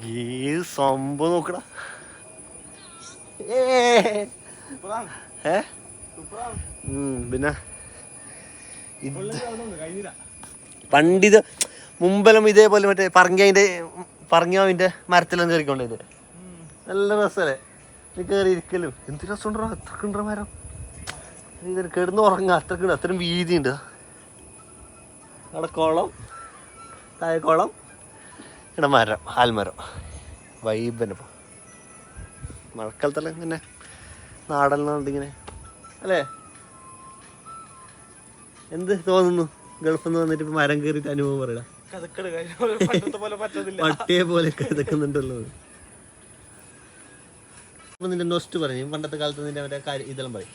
ഏത് സംഭവം നോക്കടാ. പിന്നെ പണ്ടിത് മുമ്പെല്ലാം ഇതേപോലെ മറ്റേ പറങ്ങിയാവിന്റെ മരത്തിലും കയറിക്കൊണ്ടത് നല്ല രസമല്ലേ. നീ കയറി ഇരിക്കലും എന്ത് രസമുണ്ടോ, അത്രക്കുണ്ടോ മരം. ഇതിന് കിടന്ന് ഉറങ്ങാം, അത്രക്കുണ്ട്. അത്രയും വീതിയുണ്ട്. അവിടെ കുളം, താഴെ കുളം, ഇവിടെ മരം, ആൽമരം. വൈബനപ്പോൾ മഴക്കാലത്തെല്ലാം ഇങ്ങനെ നാടെല്ലാം അല്ലേ. എന്ത് തോന്നുന്നു ഗൾഫിൽ നിന്ന് വന്നിട്ട് ഇപ്പൊ മരം കയറിയിട്ട് അനുഭവം പറയടാ. പട്ടിയെ പോലെ കിതക്കുന്നുണ്ടല്ലോ. നിന്റെ നൊസ്റ്റ് പറഞ്ഞു പണ്ടത്തെ കാലത്ത് നിന്റെ അവന്റെ ഇതെല്ലാം പറയും.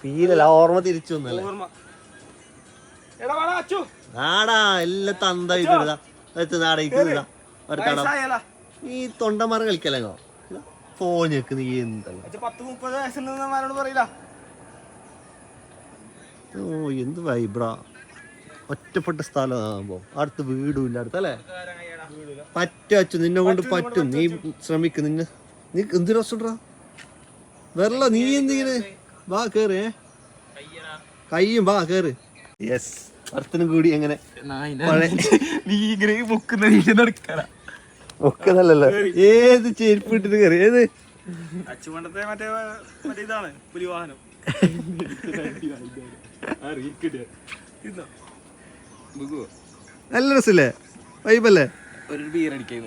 ഫീലല്ല, ഓർമ്മ തിരിച്ചു വന്നല്ലേ. ആടാ എല്ലാം തന്തായിട്ടാ ഈ തൊണ്ടമാറ കളിക്കല്ലോ. ഫോൺ ഞെക്ക് നീ എന്തല്ല. ഓ എന്ത് വൈബ്രാ. ഒറ്റപ്പെട്ട സ്ഥലമാകുമ്പോ അടുത്ത് വീടും ഇല്ല അടുത്തല്ലേ. പറ്റു നിന്നെ കൊണ്ട് പറ്റും. നീ ശ്രമിക്കും. നീ എന്ത് രസണ്ടാ വെറല. നീ എന്തിങ്ങനെ വാ കേറ്. കയ്യും വാ കേറ്. യെസ് അർത്ഥനും കൂടി എങ്ങനെ ഒക്കതല്ലല്ലോ. ഏത് ചെരുപ്പ് ഇട്ടിട്ട് കയറി. ഏത് നല്ല രസല്ലേ, വൈബല്ലേ. ഒരു ബീർ അടിക്കാൻ